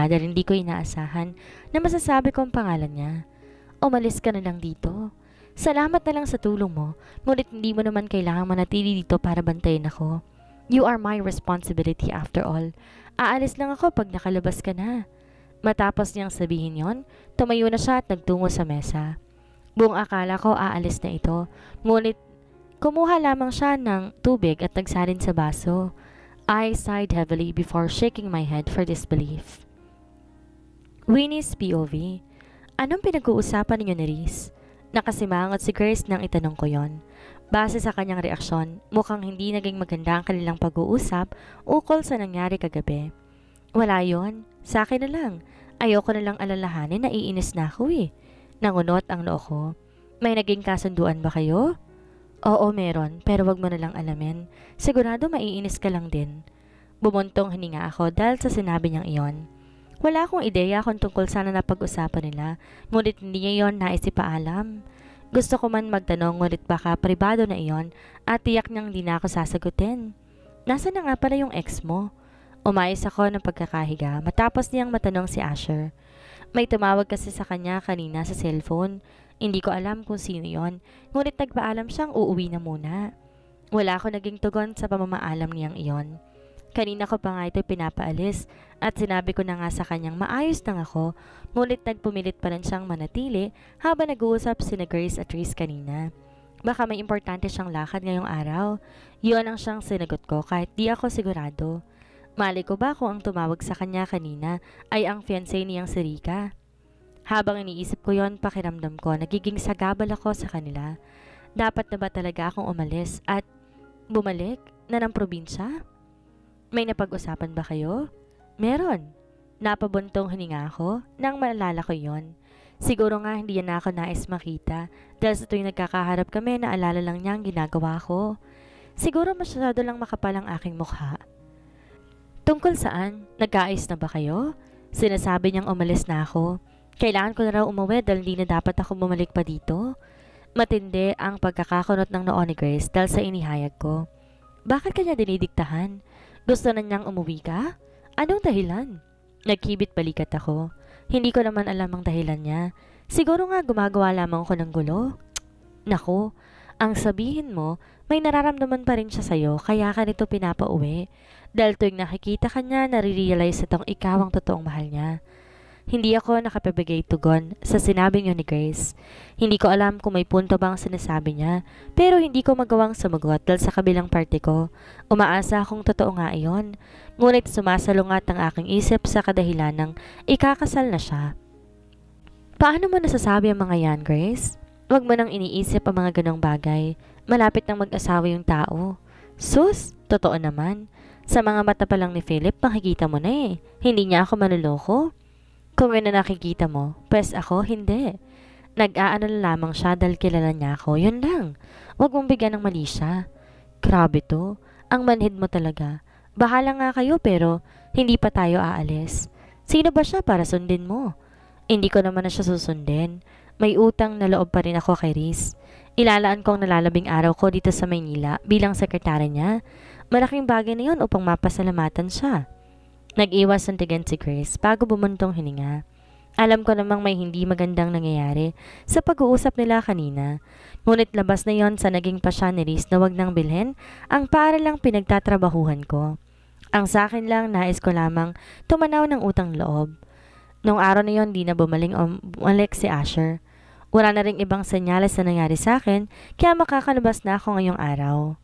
dahil hindi ko inaasahan na masasabi ko ang pangalan niya. Umalis ka na lang dito. Salamat na lang sa tulong mo, ngunit hindi mo naman kailangang manatili dito para bantayan ako. You are my responsibility after all. Aalis lang ako pag nakalabas ka na. Matapos niyang sabihin yon, tumayo na siya at nagtungo sa mesa. Buong akala ko aalis na ito, ngunit kumuha lamang siya ng tubig at nagsalin sa baso. I sighed heavily before shaking my head for disbelief. Winnie's POV. Anong pinag-uusapan ninyo ni Reese? Nakasimangot si Grace nang itanong ko yon. Base sa kanyang reaksyon, mukhang hindi naging maganda ang kanilang pag-uusap ukol sa nangyari kagabi. Wala yon. Sa akin na lang. Ayoko na lang alalahanin na iinis na ako eh. Nangunot ang noo ko. May naging kasunduan ba kayo? Oo, meron, pero wag mo na lang alamin. Sigurado maiinis ka lang din. Bumuntong hininga ako dahil sa sinabi niyang iyon. Wala akong ideya kung tungkol sana na pag-usapan nila, ngunit hindi niya iyon nais ipaalam. Gusto ko man magtanong ngunit baka pribado na iyon at tiyak niyang di na ako sasagutin. Nasaan na nga pala yung ex mo? Umayos ako ng pagkakahiga matapos niyang matanong si Asher. May tumawag kasi sa kanya kanina sa cellphone. Hindi ko alam kung sino yon, ngunit nagpaalam siyang uuwi na muna. Wala ako naging tugon sa pamamaalam niyang iyon. Kanina ko pa nga ito pinapaalis at sinabi ko na nga sa kanyang maayos lang ako, ngunit nagpumilit pa rin siyang manatili habang nag-uusap sina Grace at Reese kanina. Baka may importante siyang lakad ngayong araw. Yun ang siyang sinagot ko kahit di ako sigurado. Mali ko ba kung ang tumawag sa kanya kanina ay ang fiancé niyang si Rika? Habang iniisip ko yon, pakiramdam ko nagiging sagabal ako sa kanila. Dapat na ba talaga akong umalis at bumalik na ng probinsya? May napag-usapan ba kayo? Meron. Napabuntong hininga ako nang maalala ko yon. Siguro nga hindi na ako nais makita dahil sa tuwing nagkakaharap kami naalala lang niya ang ginagawa ko. Siguro masyado lang makapal ang aking mukha. Tungkol saan? Nagkaayos na ba kayo? Sinasabi niyang umalis na ako. Kailangan ko na raw umuwi dahil hindi na dapat ako bumalik pa dito. Matindi ang pagkakakunot ng noo ni Grace dahil sa inihayag ko. Bakit kanya dinidiktahan? Gusto na niyang umuwi ka? Anong dahilan? Nagkibit balikat ako. Hindi ko naman alam ang dahilan niya. Siguro nga gumagawa lamang ako ng gulo. Naku, ang sabihin mo, may nararamdaman pa rin siya sa'yo kaya ka nito pinapauwi. Dahil tuwing nakikita ka niya, nare-realize itong ikaw ang totoong mahal niya. Hindi ako nakapibigay tugon sa sinabi niyo ni Grace. Hindi ko alam kung may punto bang sinasabi niya, pero hindi ko magawang sumagot dahil sa kabilang parte ko. Umaasa akong totoo nga iyon, ngunit sumasalungat ang aking isip sa kadahilan ng ikakasal na siya. Paano mo nasasabi ang mga yan, Grace? Huwag mo nang iniisip ang mga ganong bagay. Malapit nang mag-asawa yung tao. Sus, totoo naman. Sa mga mata pa lang ni Philip, makikita mo na eh. Hindi niya ako manloloko. Kung yun na nakikita mo, pues ako hindi. Nag-aano lamang siya dahil kilala niya ako, yun lang. Huwag mong bigyan ng mali siya. Grabe to, ang manhid mo talaga. Bahala nga kayo pero hindi pa tayo aalis. Sino ba siya para sundin mo? Hindi ko naman na siya susundin. May utang na loob pa rin ako kay Reese. Ilalaan ko ang nalalabing araw ko dito sa Maynila bilang sekretary niya. Malaking bagay na yun upang mapasalamatan siya. Nag-iwas santigan si Grace bago bumuntong hininga. Alam ko namang may hindi magandang nangyayari sa pag-uusap nila kanina. Ngunit labas na yon sa naging pasya ni Reese na wag nang bilhin ang para lang pinagtatrabahuhan ko. Ang sa akin lang, nais ko lamang tumanaw ng utang loob. Noong araw na yon, di na bumalik si Asher. Wala na ring ibang senyales na nangyari sa akin, kaya makakalabas na ako ngayong araw.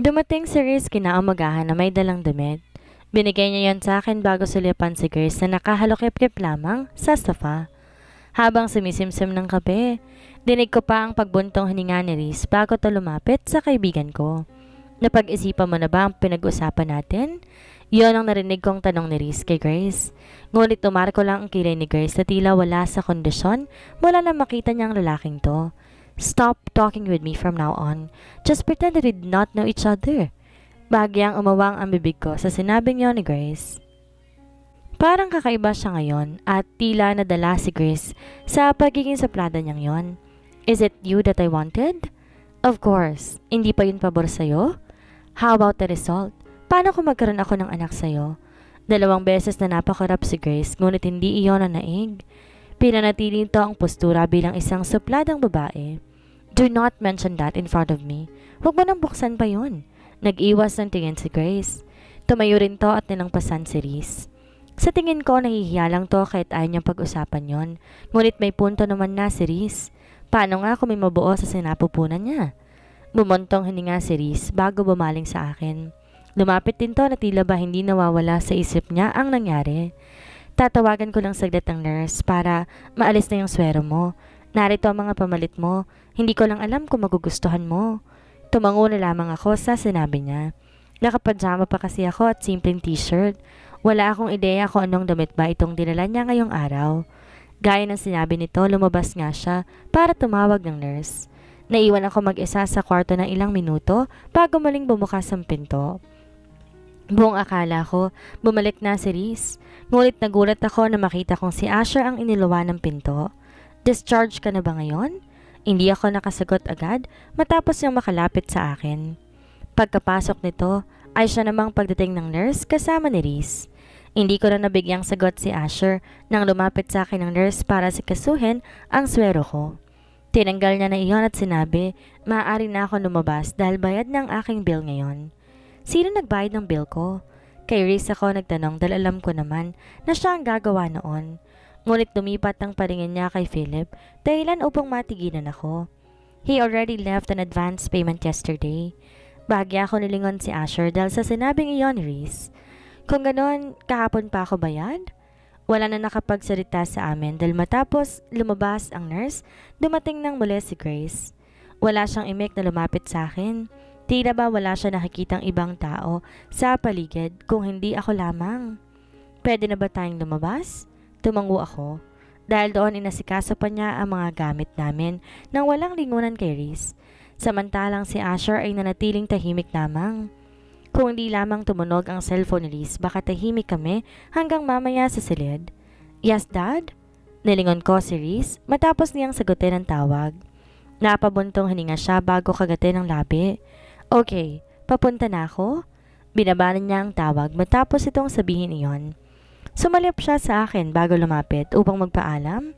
Dumating si Reese kinaumagahan na may dalang damit. Binigay niya yon sa akin bago sulipan si Grace na nakahalokip-kip lamang sa sofa. Habang sumisimsim ng kape, dinig ko pa ang pagbuntong hininga ni Reese bago to lumapit sa kaibigan ko. Napag-isipan mo na ba ang pinag-usapan natin? Yon ang narinig kong tanong ni Reese kay Grace. Ngunit tumarko lang ang kilay ni Grace na tila wala sa kondisyon mula na makita niya ang lalaking to. Stop talking with me from now on. Just pretend that we did not know each other. Bahagyang umawang ang bibig ko sa sinabing yon ni Grace. Parang kakaiba siya ngayon at tila nadala si Grace sa pagiging saplada niyang yon. Is it you that I wanted? Of course. Hindi pa yun pabor sa'yo? How about the result? Paano kung magkaroon ako ng anak sa'yo? 2 beses na napakarap si Grace, ngunit hindi iyon ang naig. Pinanatili nito ang postura bilang isang supladang babae. Do not mention that in front of me. Huwag mo nang buksan pa yun. Nag-iwas ng tingin si Grace. Tumayo rin to at nilampasan si Reese. Sa tingin ko, nahihiya lang to kahit ayaw niyang pag-usapan yon. Ngunit may punto naman na si Reese. Paano nga kung may mabuo sa sinapupunan niya? Bumuntong hininga si Reese bago bumaling sa akin. Lumapit din to na tila ba hindi nawawala sa isip niya ang nangyari. Tatawagan ko lang saglit ang nurse para maalis na yung swero mo. Narito ang mga pamalit mo. Hindi ko lang alam kung magugustuhan mo. Tumango na lamang ako sa sinabi niya. Nakapajama pa kasi ako at simpleng t-shirt. Wala akong ideya kung anong damit ba itong dinala niya ngayong araw. Gaya ng sinabi nito, lumabas nga siya para tumawag ng nurse. Naiwan ako mag-isa sa kwarto ng ilang minuto bago muling bumukas ang pinto. Buong akala ko, bumalik na si Reese. Ngunit nagulat ako na makita kong si Asher ang iniluwa ng pinto. Discharge ka na ba ngayon? Hindi ako nakasagot agad matapos niyang makalapit sa akin. Pagkapasok nito ay siya namang pagdating ng nurse kasama ni Reese. Hindi ko na nabigyang sagot si Asher nang lumapit sa akin ng nurse para sikasuhin ang swero ko. Tinanggal niya na iyon at sinabi, maaari na ako lumabas dahil bayad ng aking bill ngayon. Sino nagbayad ng bill ko? Kay Reese ako nagtanong dahil alam ko naman na siya ang gagawa noon. Ngunit lumipat ang paringin niya kay Philip dahilan upang matigilan ako. He already left an advance payment yesterday. Bahagya ako nilingon si Asher dahil sa sinabing iyon ni Reese. Kung ganon, kahapon pa ako bayad? Wala na nakapagsalita sa amin dahil matapos lumabas ang nurse, dumating nang muli si Grace. Wala siyang imik na lumapit sa akin. Tila ba wala siya nakikitang ibang tao sa paligid kung hindi ako lamang. Pwede na ba tayong lumabas? Tumango ako. Dahil doon inasikaso pa niya ang mga gamit namin nang walang lingunan kay Reese. Samantalang si Asher ay nanatiling tahimik lamang. Kung hindi lamang tumunog ang cellphone ni Reese, baka tahimik kami hanggang mamaya sa silid. Yes, Dad? Nilingon ko si Reese matapos niyang sagutin ang tawag. Napabuntong hininga siya bago kagatin ng labi. Okay, papunta na ako? Binabanan niya ang tawag matapos itong sabihin iyon. Sumalip siya sa akin bago lumapit upang magpaalam.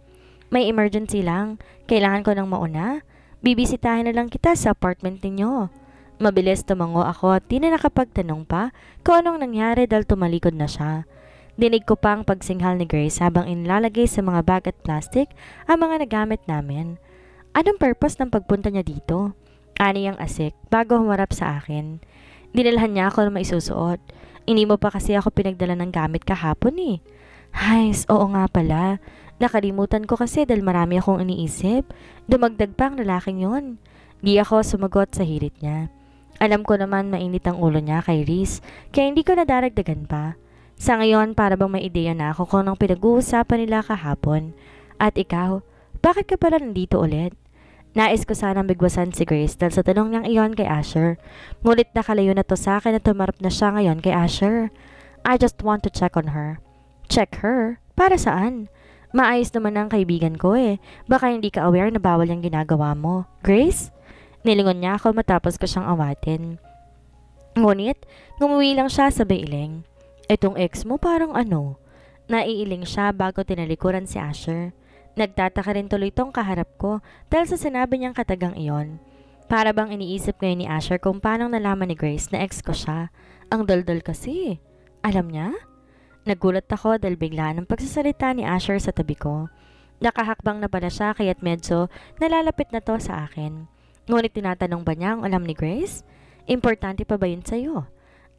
May emergency lang, kailangan ko ng mauna. Bibisitahin na lang kita sa apartment ninyo. Mabilis tumango ako at di na nakapagtanong pa kung anong nangyari dahil tumalikod na siya. Dinig ko pa ang pagsinghal ni Grace habang inilalagay sa mga bag at plastic ang mga nagamit namin. Anong purpose ng pagpunta niya dito? Ani ang asik bago humarap sa akin. Dinalhan niya ako na maisusuot. Hindi mo pa kasi ako pinagdala ng gamit kahapon eh. Hays, oo nga pala. Nakalimutan ko kasi dahil marami akong iniisip. Dumagdag pa ang lalaking yon. Di ako sumagot sa hirit niya. Alam ko naman mainit ang ulo niya kay Reese, kaya hindi ko nadaragdagan pa. Sa ngayon, para bang may ideya na ako kung anong pinag-uusapan nila kahapon. At ikaw, bakit ka pala nandito ulit? Nais ko sanang bigwasan si Grace dahil sa tanong niyang iyon kay Asher. Ngunit nakalayo na to sa akin at tumarap na siya ngayon kay Asher. I just want to check on her. Check her? Para saan? Maayos naman ang kaibigan ko eh. Baka hindi ka aware na bawal yung ginagawa mo. Grace? Nilingon niya ako matapos ko siyang awatin. Ngunit, ngumuwi lang siya sa bailing. Itong ex mo parang ano? Naiiling siya bago tinalikuran si Asher. Nagtataka rin tuloy tong kaharap ko dahil sa sinabi niyang katagang iyon. Para bang iniisip ngayon ni Asher kung paano nalaman ni Grace na ex ko siya. Ang daldal kasi. Alam niya? Nagulat ako dahil bigla ng pagsasalita ni Asher sa tabi ko. Nakahakbang na pala siya kaya't medyo nalalapit na to sa akin. Ngunit tinatanong ba niya ang alam ni Grace? Importante pa ba yun sa'yo?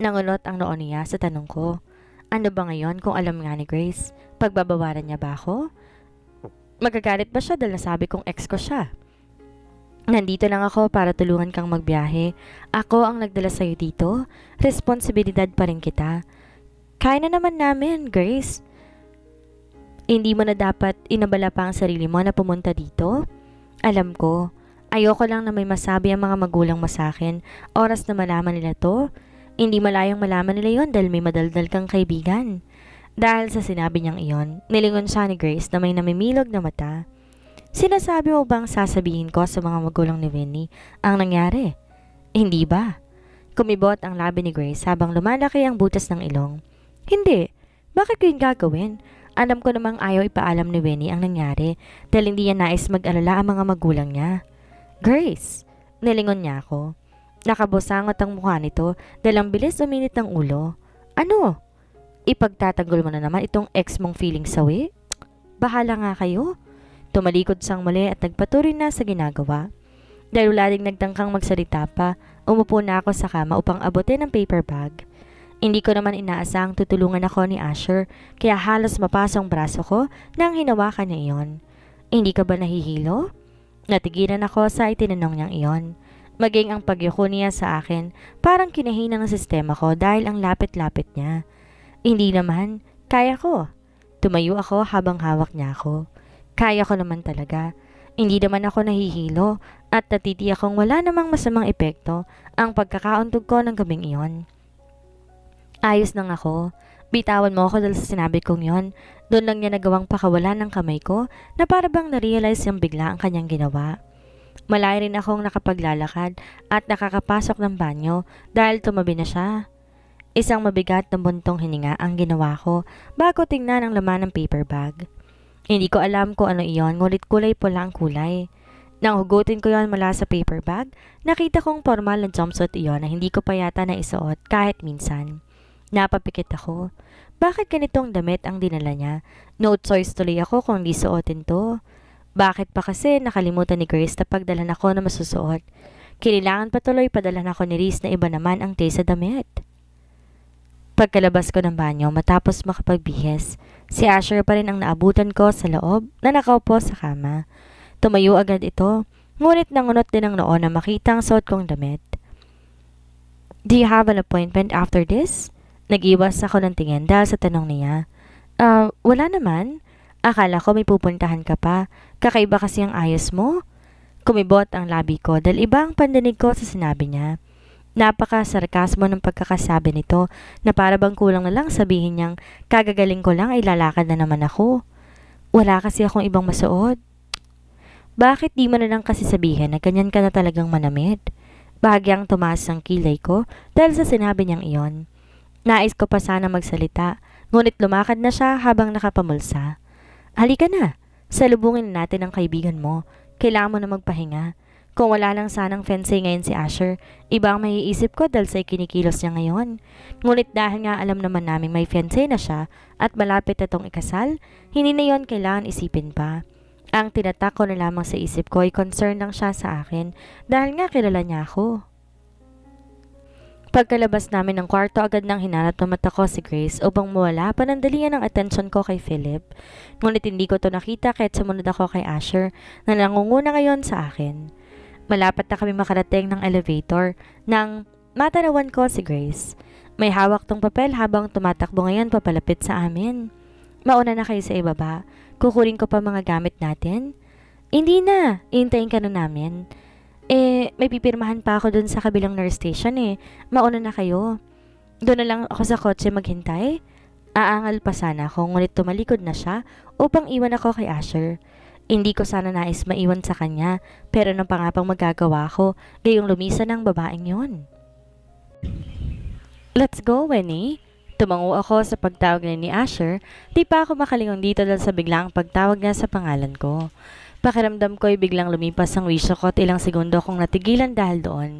Nangunot ang noon niya sa tanong ko. Ano ba ngayon kung alam nga ni Grace? Pagbabawaran niya ba ako? Magagalit ba siya dahil nasabi kong ex ko siya? Nandito lang ako para tulungan kang magbiyahe. Ako ang nagdala sa'yo dito. Responsibilidad pa rin kita. Kaya na naman namin, Grace. Hindi mo na dapat inabala pa ang sarili mo na pumunta dito? Alam ko, ayoko lang na may masabi ang mga magulang mo sa akin. Oras na malaman nila to. Hindi malayong malaman nila yon dahil may madaldal kang kaibigan. Dahil sa sinabi niyang iyon, nilingon siya ni Grace na may namimilog na mata. Sinasabi mo bang sasabihin ko sa mga magulang ni Winnie ang nangyari? Hindi ba? Kumibot ang labi ni Grace habang lumalaki ang butas ng ilong. Hindi. Bakit ko yun gagawin? Alam ko namang ayaw ipaalam ni Winnie ang nangyari dahil hindi niya nais mag-alala ang mga magulang niya. Grace! Nilingon niya ako. Nakabusangot ang mukha nito dahil ang bilis uminit ng ulo. Ano? Ipagtatanggol mo na naman itong ex mong feeling sawi? Bahala nga kayo. Tumalikod sang muli at nagpatuloy na sa ginagawa. Dahil wala ding nagtangkang magsalita pa, umupo na ako sa kama upang abutin ang paper bag. Hindi ko naman inaasang tutulungan ako ni Asher kaya halos mapasong braso ko nang hinawakan niya iyon. Hindi ka ba nahihilo? Natigilan ako sa itinanong niyang iyon. Maging ang pagyuko niya sa akin parang kinahina ng sistema ko dahil ang lapit-lapit niya. Hindi naman, kaya ko. Tumayo ako habang hawak niya ako. Kaya ko naman talaga. Hindi naman ako nahihilo at natitiyak kong wala namang masamang epekto ang pagkakauntog ko ng gabing iyon. Ayos nang ako. Bitawan mo ako dahil sa sinabi kong yon. Doon lang niya nagawang pakawalan ng kamay ko na para bang narealize yung bigla ang kanyang ginawa. Malay rin akong nakapaglalakad at nakakapasok ng banyo dahil tumabi na siya. Isang mabigat na buntong hininga ang ginawa ko bago tingnan ang laman ng paper bag. Hindi ko alam kung ano iyon, ngunit kulay pula ang kulay. Nang hugutin ko yon mula sa paper bag, nakita kong formal na jumpsuit iyon na hindi ko pa yata naisuot kahit minsan. Napapikit ako. Bakit ganitong damit ang dinala niya? No choice tuloy ako kung di suotin to. Bakit pa kasi nakalimutan ni Grace na pagdalan ako na masusuot? Kailangan pa tuloy padalan ako ni Reese na iba naman ang taste sa damit. Pagkalabas ko ng banyo matapos makapagbihis, si Asher pa rin ang naabutan ko sa loob na nakaupo sa kama. Tumayo agad ito, ngunit nangunot din ang noo na makita ang suot kong damit. Do you have an appointment after this? Nag-iwas ako ng tingin dahil sa tanong niya. Wala naman. Akala ko may pupuntahan ka pa. Kakaiba kasi ang ayos mo. Kumibot ang labi ko dahil iba ang pandinig ko sa sinabi niya. Napaka-sarkasmo ng pagkakasabi nito na para bang kulang na lang sabihin niyang kagagaling ko lang ay lalakad na naman ako. Wala kasi akong ibang masuot. Bakit di mo na lang kasi sabihin na ganyan ka na talagang manamit? Bahagyang tumaas ang kilay ko dahil sa sinabi niyang iyon. Nais ko pa sana magsalita, ngunit lumakad na siya habang nakapamulsa. Halika na, salubungin natin ang kaibigan mo. Kailangan mo na magpahinga. Kung wala lang sanang fiancé ngayon si Asher, iba ang maiisip ko dahil sa ikinikilos niya ngayon. Ngunit dahil nga alam naman namin may fiancé na siya at malapit na tong ikasal, hindi na yon kailangan isipin pa. Ang tinatak ko na lamang sa isip ko ay concern lang siya sa akin dahil nga kilala niya ako. Pagkalabas namin ng kwarto, agad nang hinanap ng mata ko si Grace upang mawala panandalian ang atensyon ko kay Philip. Ngunit hindi ko to nakita kahit sumunod ako kay Asher na nangunguna ngayon sa akin. Malapit na kami makarating ng elevator nang matanawan ko si Grace. May hawak tong papel habang tumatakbo ngayon papalapit sa amin. Mauna na kayo sa ibaba. Kukunin ko pa mga gamit natin. Hindi na, iintayin ka na namin. May pipirmahan pa ako dun sa kabilang nurse station Mauna na kayo. Doon na lang ako sa kotse maghintay. Aangal pa sana ako ngunit tumalikod na siya upang iwan ako kay Asher. Hindi ko sana nais maiwan sa kanya pero nang pangapang magagawa ko, gayong lumisan ng babaeng yon. Let's go, Winnie. Tumango ako sa pagtawag ni Asher. Di pa ako makalingon dito dahil sa biglaang pagtawag niya sa pangalan ko. Pakiramdam ko ay biglang lumipas ang wisyo ko at ilang segundo akong natigilan dahil doon.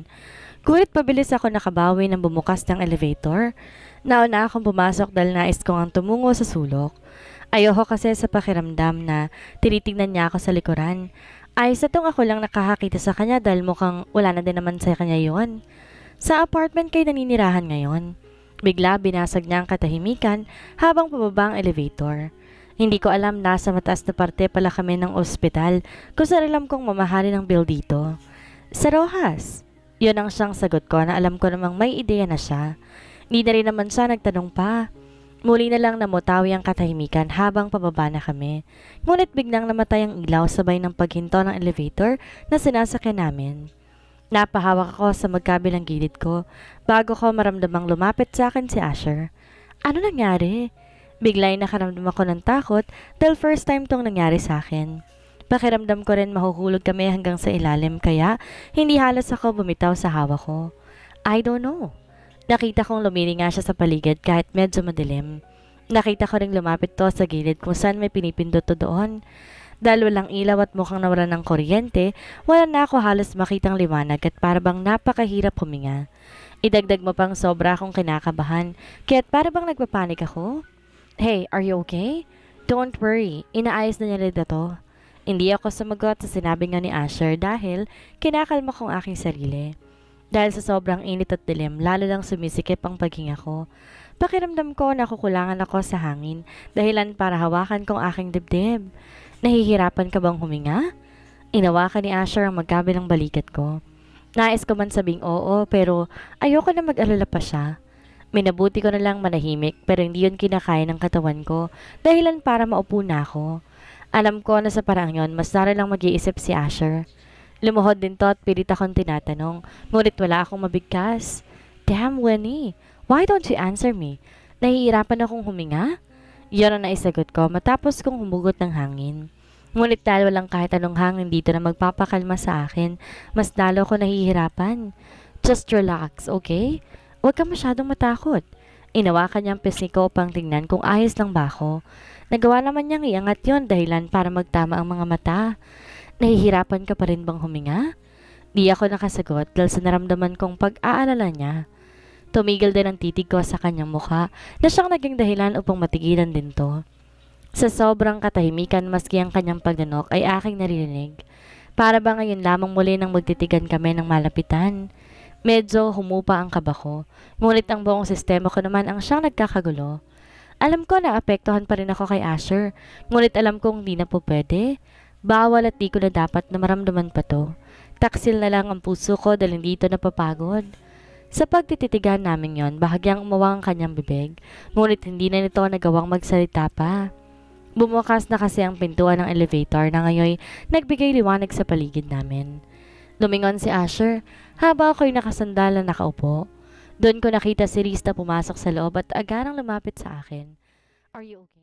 Ngunit pabilis ako nakabawi nang bumukas ng elevator. Nauna akong pumasok dahil nais kong ang tumungo sa sulok. Ayoko kasi sa pakiramdam na tinitingnan niya ako sa likuran. Ayos na tong ako lang nakakakita sa kanya dahil mukhang wala na din naman sa kanya yon. Sa apartment kayo naninirahan ngayon. Bigla binasag niya ang katahimikan habang pababa ang elevator. Hindi ko alam nasa mataas na parte pala kami ng ospital kung saan alam kong mamahalin ang bill dito. Sa Rojas. Yun ang siyang sagot ko na alam ko namang may ideya na siya. Hindi na rin naman siya nagtanong pa. Muli na lang namutawi ang katahimikan habang pababa na kami. Ngunit biglang namatay ang ilaw sabay ng paghinto ng elevator na sinasakyan namin. Napahawak ako sa magkabilang gilid ko bago ko maramdamang lumapit sa akin si Asher. Ano nangyari? Bigla ay nakaramdam ako ng takot dahil first time tong nangyari sa akin. Pakiramdam ko rin mahuhulog kami hanggang sa ilalim kaya hindi halos ako bumitaw sa hawak ko. I don't know. Nakita kong lumili nga siya sa paligid kahit medyo madilim. Nakita ko ring lumapit to sa gilid kung saan may pinipindot to doon. Dahil walang ilaw at mukhang nawala ng kuryente, wala na ako halos makitang liwanag at parabang napakahirap huminga. Idagdag mo pang sobra akong kinakabahan, kaya't parabang nagpapanik ako. Hey, are you okay? Don't worry, inaayos na niya na to. Hindi ako sumagot sa sinabi nga ni Asher dahil kinakalma kong aking sarili. Dahil sa sobrang init at dilim, lalo lang sumisikip ang paghinga ko. Pakiramdam ko na kukulangan ako sa hangin, dahilan para hawakan kong aking dibdib. Nahihirapan ka bang huminga? Inawakan ni Asher ang magkabilang balikat ko. Nais ko man sabing oo, pero ayoko na mag-alala pa siya. Minabuti ko na lang manahimik pero hindi yun kinakaya ng katawan ko, dahilan para maupo na ako. Alam ko na sa parang yon, mas lalo lang mag-iisip si Asher. Lumuhod din to at pilit akong tinatanong, ngunit wala akong mabigkas. Damn, Winnie, why don't you answer me? Nahihirapan akong huminga? Yon ang naisagot ko matapos kong humugot ng hangin. Ngunit dahil walang kahit anong hangin dito na magpapakalma sa akin, mas lalo ko nahihirapan. Just relax, okay? Huwag ka masyadong matakot. Inawakan niyang pisngi ko upang tingnan kung ayos lang ba ako. Nagawa naman niyang iangat yon dahilan para magtama ang mga mata. Nahihirapan ka pa rin bang huminga? Di ako nakasagot dahil sa naramdaman kong pag-aalala niya. Tumigil din ang titig ko sa kanyang mukha na siyang naging dahilan upang matigilan din to. Sa sobrang katahimikan maski ang kanyang pagdanok ay aking naririnig. Para ba ngayon lamang muli nang magtitigan kami ng malapitan. Medyo humupa ang kaba ko, ngunit ang buong sistema ko naman ang siyang nagkakagulo. Alam ko na apektuhan pa rin ako kay Asher, ngunit alam kong hindi na po pwede. Bawal at di ko na dapat na maramdaman pa to. Taksil na lang ang puso ko dahil hindi ito napapagod. Sa pagtititigan namin yon, bahagyang umawa ang kanyang bibig, ngunit hindi na nito nagawang magsalita pa. Bumukas na kasi ang pintuan ng elevator na ngayon nagbigay liwanag sa paligid namin. Lumingon si Asher habang ako'y nakasandal na nakaupo. Doon ko nakita si Riz na pumasok sa loob at agarang lumapit sa akin. Are you okay?